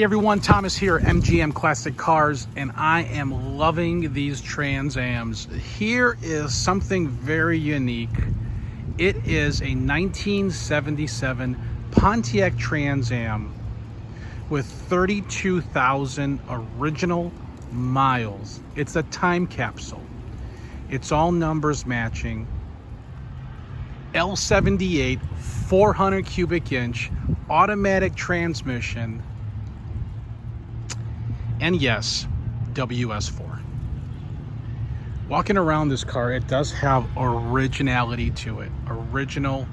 Hey everyone, Thomas here, MGM Classic Cars, and I am loving these Trans Ams. Here is something very unique. It is a 1977 Pontiac Trans Am with 32,000 original miles. It's a time capsule. It's all numbers matching. L78, 400 cubic inch, automatic transmission. And yes, WS4. Walking around this car, it does have originality to it. Original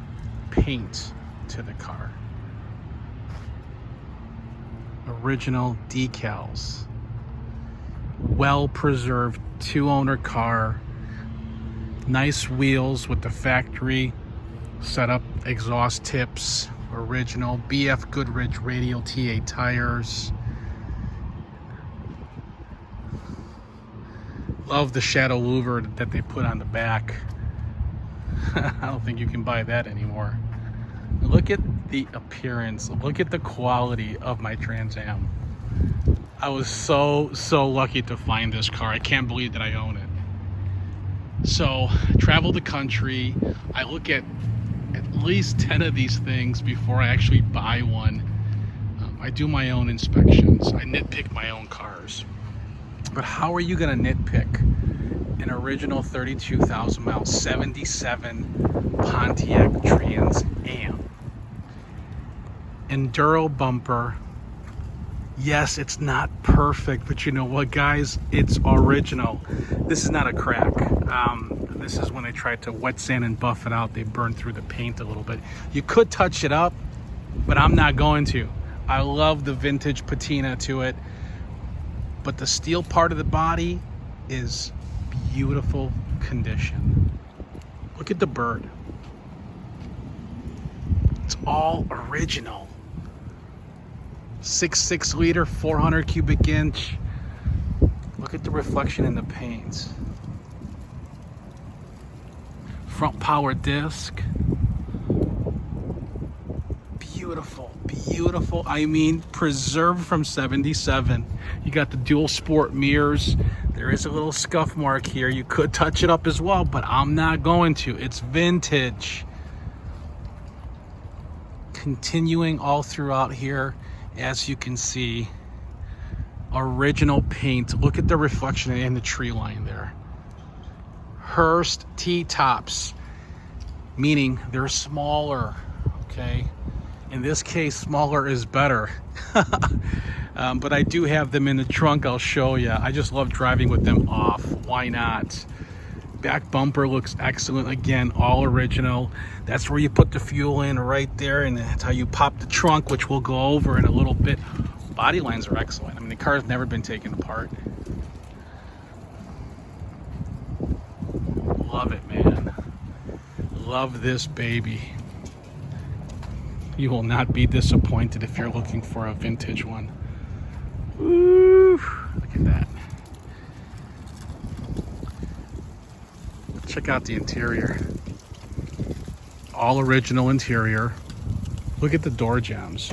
paint to the car. Original decals. Well-preserved two-owner car. Nice wheels with the factory setup, exhaust tips. Original BF Goodrich radial TA tires. Love the shadow louver that they put on the back. I don't think you can buy that anymore. Look at the appearance. Look at the quality of my Trans Am. I was so lucky to find this car. I can't believe that I own it. So, travel the country. I look at least 10 of these things before I actually buy one. I do my own inspections. I nitpick my own cars. But how are you going to nitpick an original 32,000 mile 77 Pontiac Trans Am? Enduro bumper. Yes, it's not perfect, but you know what, guys? It's original. This is not a crack. This is when they tried to wet sand and buff it out. They burned through the paint a little bit. You could touch it up, but I'm not going to. I love the vintage patina to it. But the steel part of the body is beautiful condition. Look at the bird. It's all original. 6.6 liter, 400 cubic inch. Look at the reflection in the paint. Front power disc. Beautiful, beautiful. I mean, preserved from 77. You got the dual sport mirrors. There is a little scuff mark here. You could touch it up as well, but I'm not going to. It's vintage. Continuing all throughout here, as you can see, original paint. Look at the reflection in the tree line there. Hurst T-tops, meaning they're smaller, okay? In this case, smaller is better. But I do have them in the trunk. I'll show you. I just love driving with them off. Why not? Back bumper looks excellent. Again, all original. That's where you put the fuel in, right there, and that's how you pop the trunk, which we'll go over in a little bit. Body lines are excellent. I mean, the car's never been taken apart. Love it, man. Love this baby. You will not be disappointed if you're looking for a vintage one. Ooh, look at that. Check out the interior. All original interior. Look at the door jambs.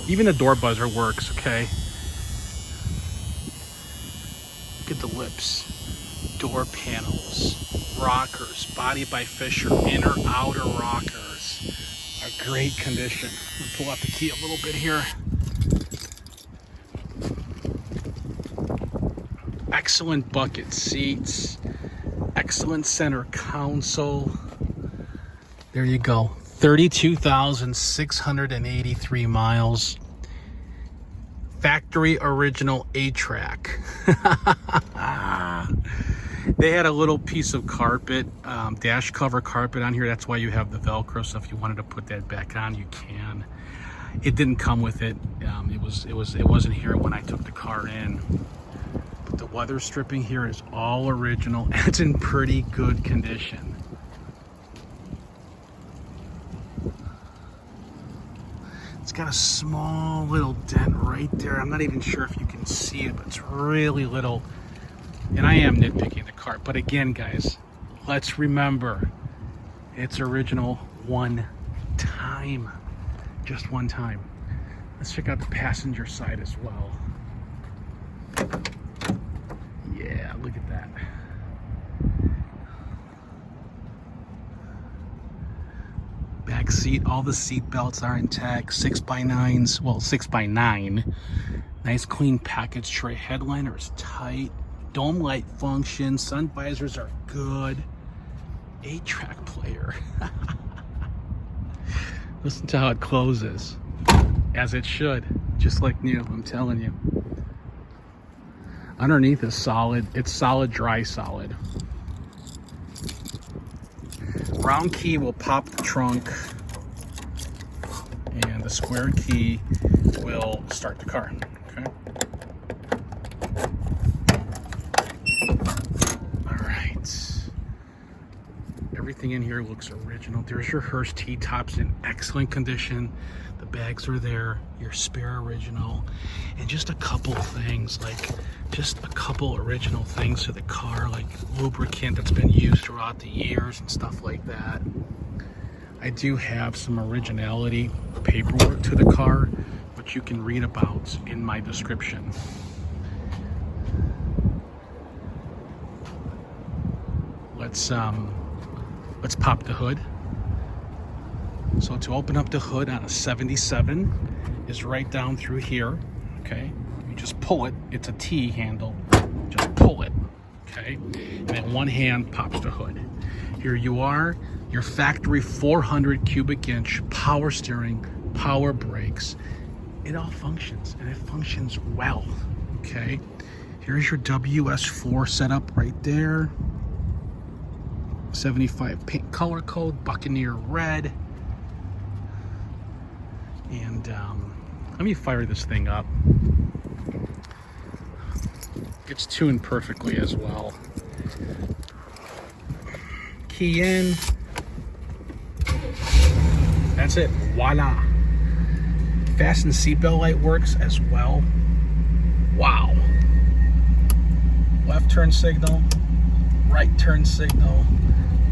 Even the door buzzer works, okay? Look at the lips. Door panels. Rockers. Body by Fisher. Inner, outer rockers. Are great condition. I'll pull out the key a little bit here. Excellent bucket seats. Excellent center console. There you go. 32,683 miles. Factory original A-track. They had a little piece of carpet, dash cover carpet on here. That's why you have the Velcro. So if you wanted to put that back on, you can. It didn't come with it. It wasn't here when I took the car in. But the weather stripping here is all original, and it's in pretty good condition. It's got a small little dent right there. I'm not even sure if you can see it, but it's really little. And I am nitpicking the car. But again, guys, let's remember, it's original one time. Just one time. Let's check out the passenger side as well. Yeah, look at that. Back seat, all the seat belts are intact. 6x9s, well, 6x9. Nice clean package tray. Headliner is tight. Dome light function. Sun visors are good. 8-track player. Listen to how it closes. As it should. Just like new, I'm telling you. Underneath is solid. It's solid, dry, solid. Round key will pop the trunk, and the square key will start the car. Okay. All right. Everything in here looks original. There's your Hurst T-tops in excellent condition. The bags are there. Your spare original, and just a couple things, like just a couple original things to the car, like lubricant that's been used throughout the years and stuff like that. I do have some originality paperwork to the car, which you can read about in my description. Let's pop the hood. So to open up the hood on a 77 is right down through here, okay? You just pull it. It's a T handle. Just pull it, okay? And then one hand pops the hood. Here you are, your factory 400 cubic inch power steering, power brakes. It all functions, and it functions well, okay? Here's your WS4 setup right there. 75 paint color code, Buccaneer Red. And let me fire this thing up. It's tuned perfectly as well. Key in. That's it. Voila. Fasten seatbelt light works as well. Wow. Left turn signal, right turn signal,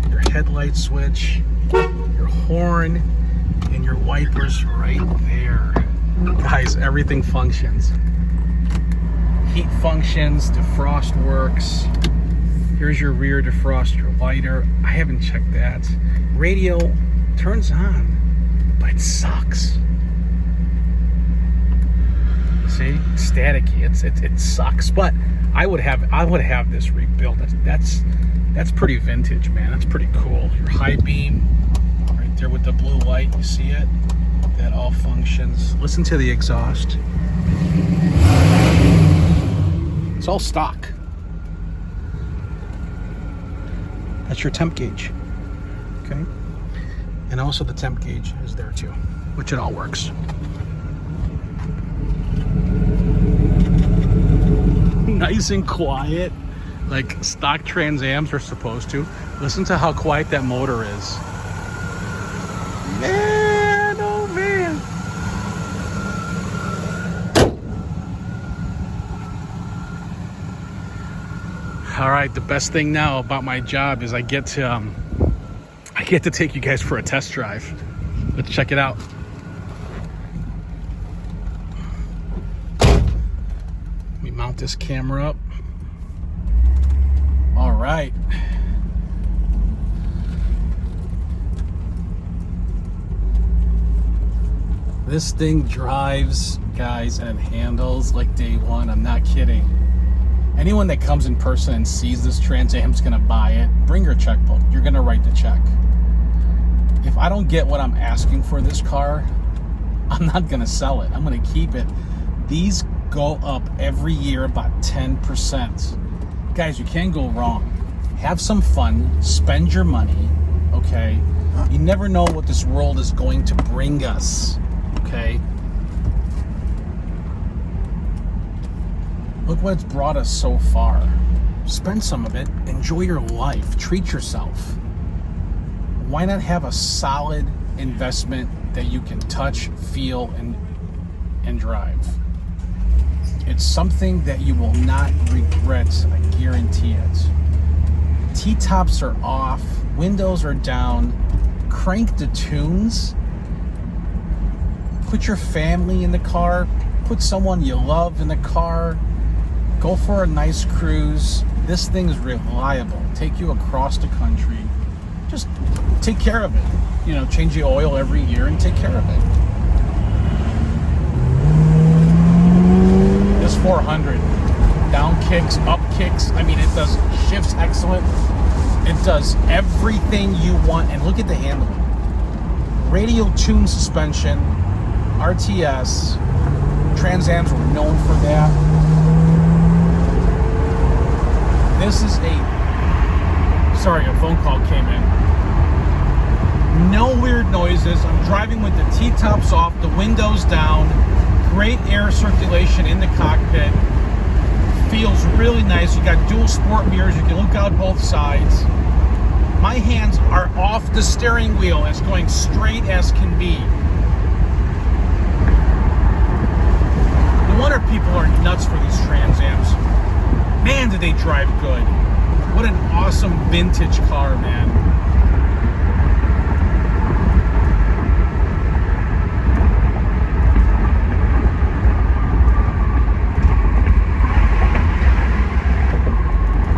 your headlight switch, your horn, and your wipers right there. Guys, everything functions. Heat functions, defrost works. Here's your rear defroster lighter. I haven't checked that. Radio turns on, but it sucks. See, staticky. It sucks. But I would have this rebuilt. That's pretty vintage, man. That's pretty cool. Your high beam right there with the blue light. You see it? That all functions. Listen to the exhaust. It's all stock. That's your temp gauge. Okay. And also the temp gauge is there too, which it all works. Nice and quiet, like stock Trans Ams are supposed to. Listen to how quiet that motor is. Man, oh man. All right, the best thing now about my job is I get to take you guys for a test drive. Let's check it out. Let me mount this camera up. All right. This thing drives, guys, and handles like day one. I'm not kidding. Anyone that comes in person and sees this Trans Am is gonna buy it. Bring your checkbook. You're gonna write the check. If I don't get what I'm asking for this car, I'm not gonna sell it. I'm gonna keep it. These go up every year about 10%. Guys, you can't go wrong. Have some fun, spend your money, okay? You never know what this world is going to bring us, okay? Look what it's brought us so far. Spend some of it, enjoy your life, treat yourself. Why not have a solid investment that you can touch, feel, and drive? It's something that you will not regret, I guarantee it. T-tops are off, windows are down, crank the tunes. Put your family in the car. Put someone you love in the car. Go for a nice cruise. This thing's reliable. Take you across the country. Just take care of it. You know, change the oil every year and take care of it. This 400, down kicks, up kicks. I mean, it does shifts excellent. It does everything you want. And look at the handling. Radial tune suspension, RTS. Trans Ams were known for that. This is sorry, a phone call came in. No weird noises. I'm driving with the T-tops off, the windows down, great air circulation in the cockpit. Feels really nice. You got dual sport mirrors. You can look out both sides. My hands are off the steering wheel. It's going straight as can be. No wonder people are nuts for these Trans Ams. Man, do they drive good. What an awesome vintage car, man.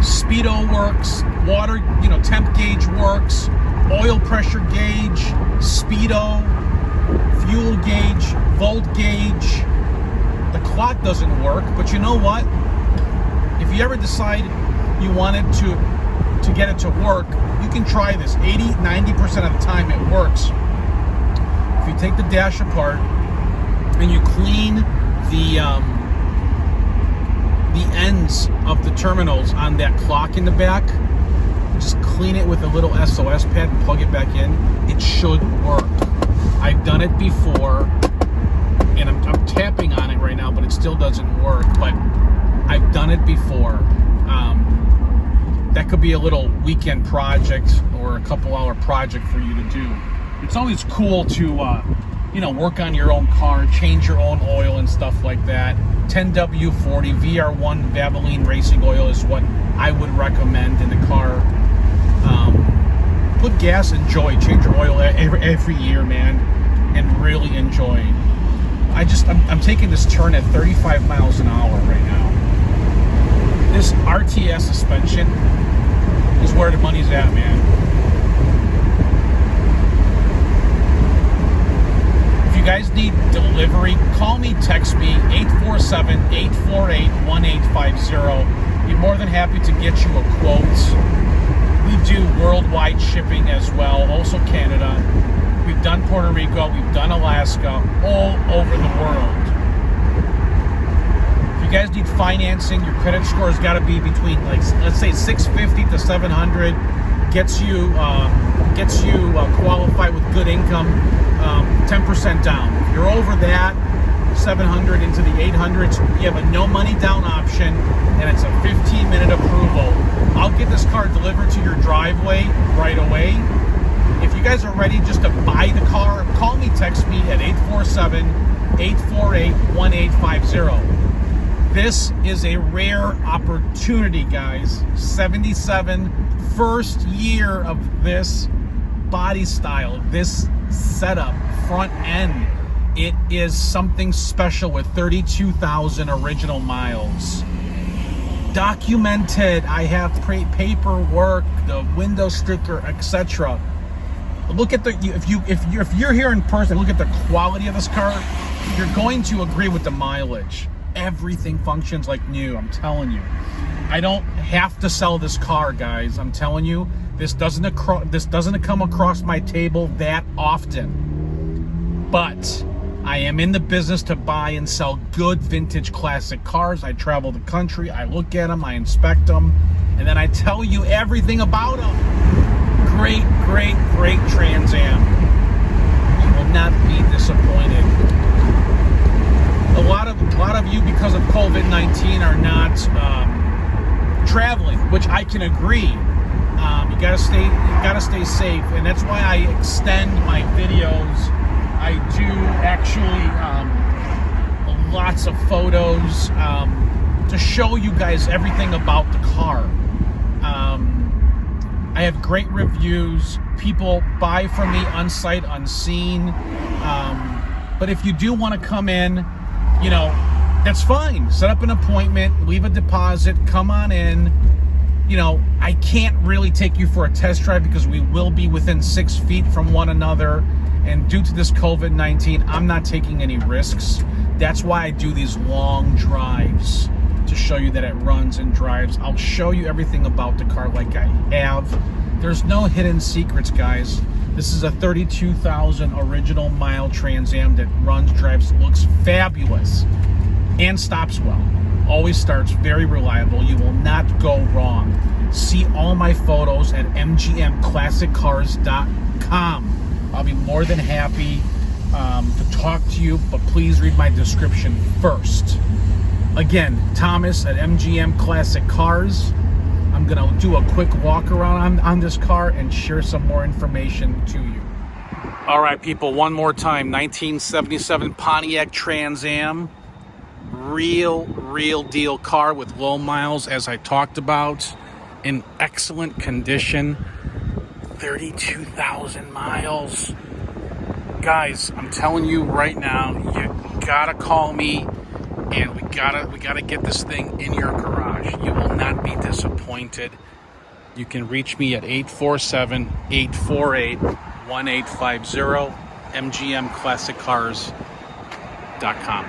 Speedo works, water, temp gauge works, oil pressure gauge, speedo, fuel gauge, volt gauge. The clock doesn't work, but you know what? If you ever decide you wanted to get it to work, you can try this. 80-90% of the time it works. If you take the dash apart and you clean the ends of the terminals on that clock in the back, just clean it with a little SOS pad and plug it back in, it should work. I've done it before, and I'm tapping on it right now, but it still doesn't work. But I've done it before. That could be a little weekend project or a couple-hour project for you to do. It's always cool to work on your own car, change your own oil and stuff like that. 10W40 VR1 Valvoline racing oil is what I would recommend in the car. Put gas, enjoy. Change your oil every year, man, and really enjoy. I'm taking this turn at 35 miles an hour right now. This RTS suspension is where the money's at, man. If you guys need delivery, call me, text me, 847-848-1850. Be more than happy to get you a quote. We do worldwide shipping as well, also Canada. We've done Puerto Rico, we've done Alaska, all over the world. If you guys need financing, your credit score has got to be between, let's say 650 to 700. Gets you qualified with good income, 10% down. If you're over that, 700 into the 800s, you have a no money down option, and it's a 15-minute approval. I'll get this car delivered to your driveway right away. If you guys are ready just to buy the car, call me, text me at 847-848-1850. This is a rare opportunity, guys. 77, first year of this body style, this setup, front end. It is something special with 32,000 original miles. Documented. I have paperwork, the window sticker, etc. Look at if you're here in person, look at the quality of this car. You're going to agree with the mileage. Everything functions like new. I'm telling you. I don't have to sell this car, guys. I'm telling you, this doesn't come across my table that often. But I am in the business to buy and sell good vintage classic cars. I travel the country, I look at them, I inspect them, and then I tell you everything about them. Great, great, great Trans Am. You will not be disappointed. A lot of you, because of COVID-19, are not traveling, which I can agree. You gotta stay safe, and that's why I extend my videos. I do actually lots of photos to show you guys everything about the car. I have great reviews. People buy from me unsight, unseen. But if you do want to come in, you know, that's fine. Set up an appointment, leave a deposit, come on in. You know, I can't really take you for a test drive because we will be within 6 feet from one another. And due to this COVID-19, I'm not taking any risks. That's why I do these long drives, to show you that it runs and drives. I'll show you everything about the car like I have. There's no hidden secrets, guys. This is a 32,000 original mile Trans Am that runs, drives, looks fabulous, and stops well. Always starts, very reliable. You will not go wrong. See all my photos at mgmclassiccars.com. I'll be more than happy to talk to you, but please read my description first. Again, Thomas at MGM Classic Cars. I'm gonna do a quick walk around on this car and share some more information to you. All right, people, one more time. 1977 Pontiac Trans Am. Real deal car with low miles, as I talked about. In excellent condition. 32,000 miles. Guys, I'm telling you right now, you gotta call me, and we gotta get this thing in your garage. You will not be disappointed. You can reach me at 847-848-1850, mgmclassiccars.com.